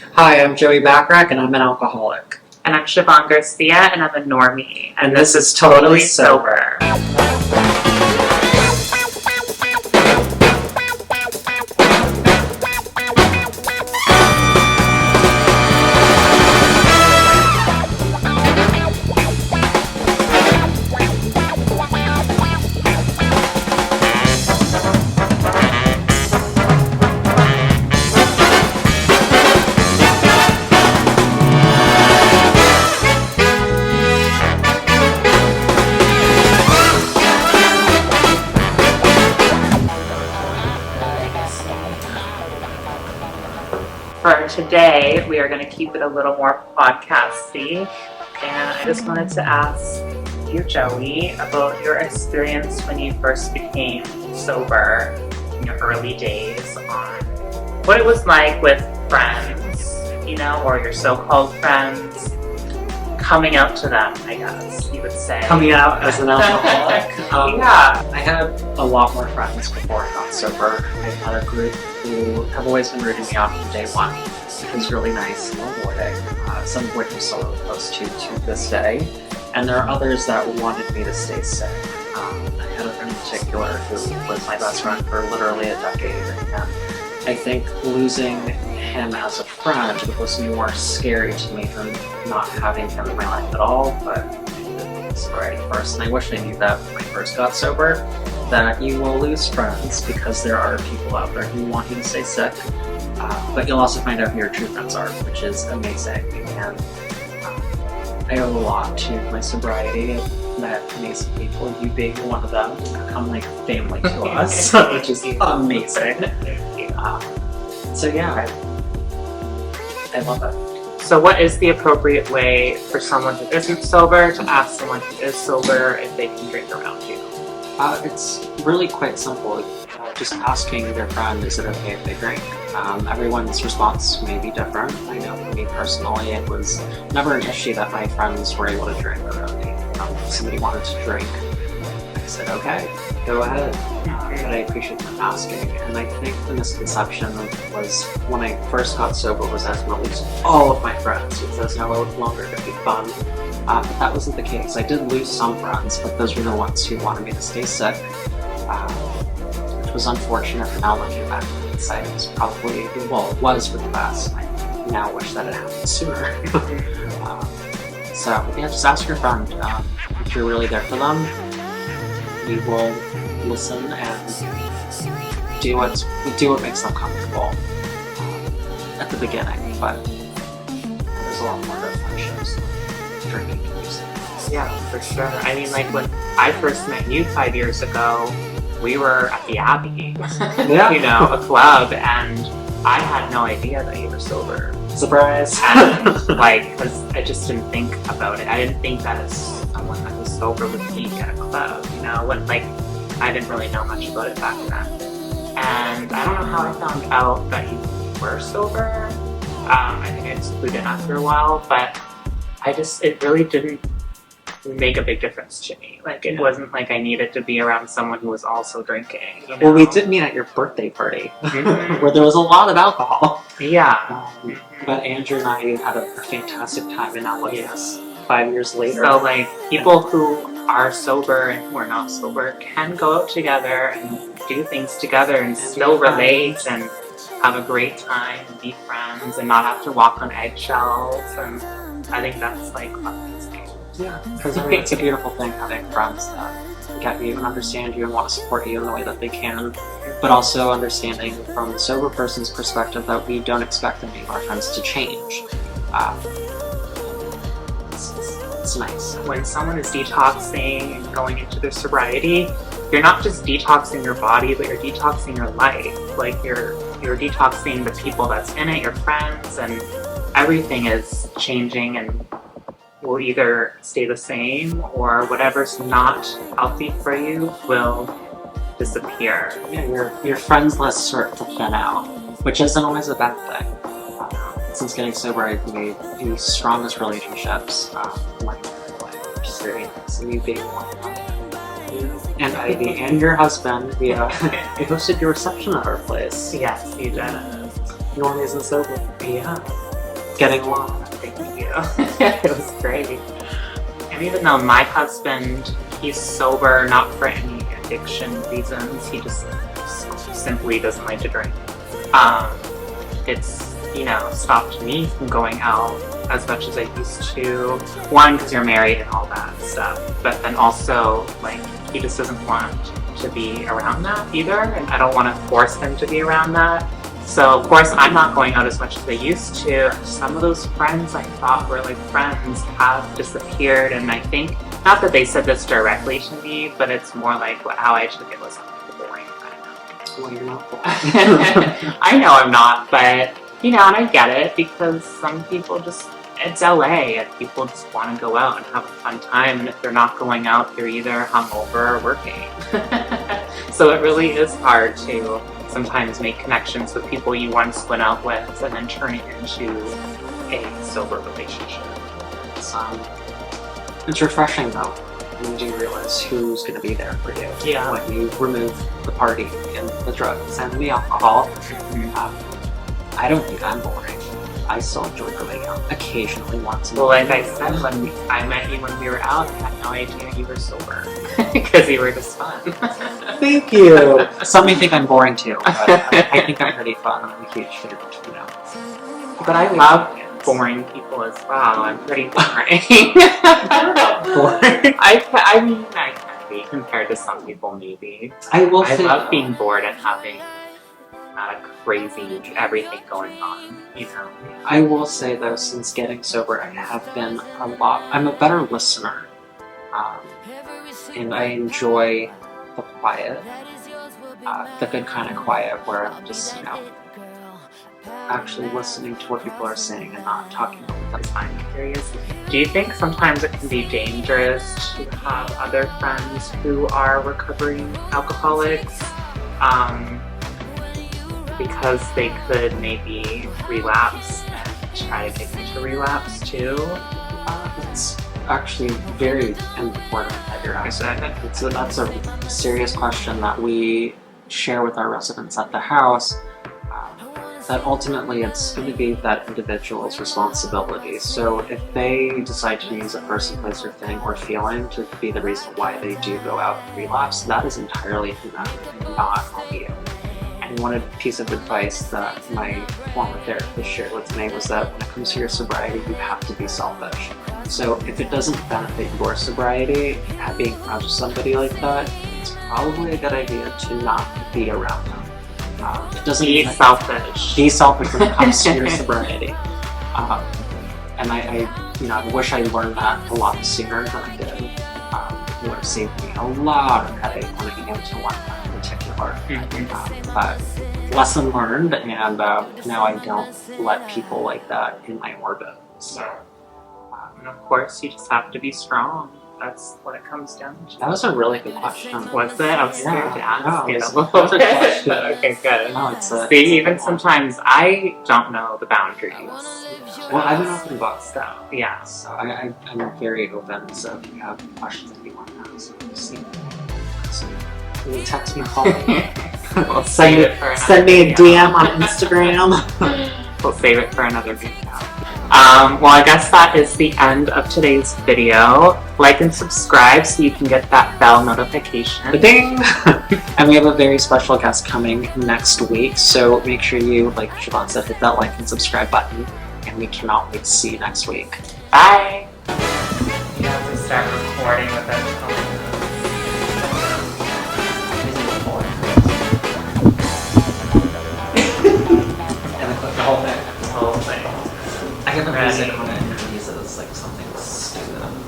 Hi, I'm Joey Bachrach, and I'm an alcoholic. And I'm Siobhan Garcia, and I'm a normie. And this is Totally Sober. For today, we are going to keep it a little more podcasty. And I just wanted to ask you, Joey, about your experience when you first became sober in your early days, on what it was like with friends, or your so-called friends, coming out to them, I guess you would say. Coming out as an alcoholic. Yeah. I had a lot more friends before I got sober. I had a group who have always been rooting me on from day one, which was really nice and rewarding, some of which I'm still really close to this day. And there are others that wanted me to stay sick. I had a friend in particular who was my best friend for literally a decade, and I think losing him as a friend was more scary to me than not having him in my life at all, but sobriety first. And I wish I knew that when I first got sober, that you will lose friends because there are people out there who want you to stay sick, but you'll also find out who your true friends are, which is amazing. And I owe a lot to my sobriety. I've met amazing people, you being one of them, become like family to us, which is amazing. So yeah, I love it. So what is the appropriate way for someone who isn't sober to ask someone who is sober if they can drink around you? It's really quite simple. Just asking their friend, is it okay if they drink? Everyone's response may be different. I know for me personally, it was never an issue that my friends were able to drink around me. If somebody wanted to drink, I said, okay, go ahead. But I appreciate them asking. And I think the misconception was when I first got sober was I was going to lose all of my friends because I was no longer going to be fun. But that wasn't the case. I did lose some friends, but those were the ones who wanted me to stay sick, which was unfortunate. And now looking back on hindsight, it was probably, it was for the best. I now wish that it happened sooner. So yeah, just ask your friend if you're really there for them. You will listen and do what makes them comfortable at the beginning, but there's a lot more to friendships than drinking music. Yeah, for sure. I mean, like when I first met you 5 years ago, we were at the Abbey, Yeah. a club, and I had no idea that you were sober. Surprise! And because I just didn't think about it. I didn't think that as someone that was sober would be at a club, when I didn't really know much about it back then. And I don't know how I found out that you were sober. I think I just clued in after a while, but it really didn't make a big difference to me. It wasn't like I needed to be around someone who was also drinking. Well, we did meet at your birthday party, where there was a lot of alcohol. Yeah. But Andrew and I had a fantastic time, and now look at us 5 years later. So people who are sober and who are not sober can go out together and do things together and still relate and have a great time and be friends and not have to walk on eggshells. And I think that's amazing. Yeah, because it's a beautiful thing having friends that get you and understand you and want to support you in the way that they can, but also understanding from the sober person's perspective that we don't expect any of our friends to change. It's nice. When someone is detoxing and going into their sobriety, you're not just detoxing your body, but you're detoxing your life. You're detoxing the people that's in it, your friends, and everything is changing and will either stay the same or whatever's not healthy for you will disappear. Yeah, your friends list start to thin out, which isn't always a bad thing. Since getting sober, I've made the strongest relationships in my life, which is very nice. And you being one of them. And Ivy and your husband, we hosted your reception at our place. Yes, you did. Normies and sober. Yeah. getting along. Thank you. It was great. And even though my husband, he's sober, not for any addiction reasons, he just simply doesn't like to drink. It's, you know, stopped me from going out as much as I used to. One, because you're married and all that stuff, but then also, like, he just doesn't want to be around that either, and I don't want to force him to be around that. So, of course, I'm not going out as much as I used to. Some of those friends I thought were like friends have disappeared, and I think, not that they said this directly to me, but it's more like how I took it was boring. I don't know. Well, you're not boring. I know I'm not, but, you know, and I get it, because some people just, it's LA, and people just want to go out and have a fun time, and if they're not going out, they're either hungover or working. So it really is hard to sometimes make connections with people you once went out with and then turn it into a sober relationship. It's refreshing though when you do realize who's going to be there for you. Yeah. When you remove the party and the drugs and the alcohol. I don't think I'm boring. I still enjoy going out occasionally once in a Well, while. like I said, when I met you when we were out, I had no idea you were sober because you were just fun. Thank you. Some may think I'm boring too, but I think I'm pretty fun. I'm a huge fan, you know. But I love boring people as well. I'm pretty boring. Boring. I mean, I can be compared to some people, maybe. I will I say, love being bored and having not a crazy everything going on, you know. I will say though, since getting sober, I have been I'm a better listener. And I enjoy the quiet, the good kind of quiet where I'm just, you know, actually listening to what people are saying and not talking over them. I'm curious, do you think sometimes it can be dangerous to have other friends who are recovering alcoholics? Because they could maybe relapse and try to get you to relapse too? It's actually very important that you're asking. That's a serious question that we share with our residents at the house. That ultimately it's going to be that individual's responsibility. So if they decide to use a person, place, or thing or feeling to be the reason why they do go out and relapse, that is entirely on them and not on you. And one piece of advice that my former therapist shared with me was that when it comes to your sobriety, you have to be selfish. So if it doesn't benefit your sobriety, being around somebody like that, it's probably a good idea to not be around them. It doesn't Be selfish. Be selfish when it comes to your sobriety. And I wish I learned that a lot sooner than I did. It would have saved me a lot of headache when it came to one in particular. But lesson learned, and now I don't let people like that in my orbit. So, and of course, you just have to be strong. That's what it comes down to. that was a really good question. Was it? I was scared to ask it it was a little good bit. question. Okay, good. No, it's a, See, it's a even good one. sometimes I don't know the boundaries. Well, I'm an open book, So, yeah. so I'm very open. So if you have questions that you want to ask, just you can text me, call me. We'll Send me a DM on Instagram. We'll save it for another video. Well, I guess that is the end of today's video. Like and subscribe so you can get that bell notification. Ding! And we have a very special guest coming next week, so make sure you, like Siobhan said, hit that like and subscribe button, and we cannot wait to see you next week. Bye! You have to start recording with it. And I click the whole thing. The whole thing. I have a Ready. music on it and it uses like something stupid.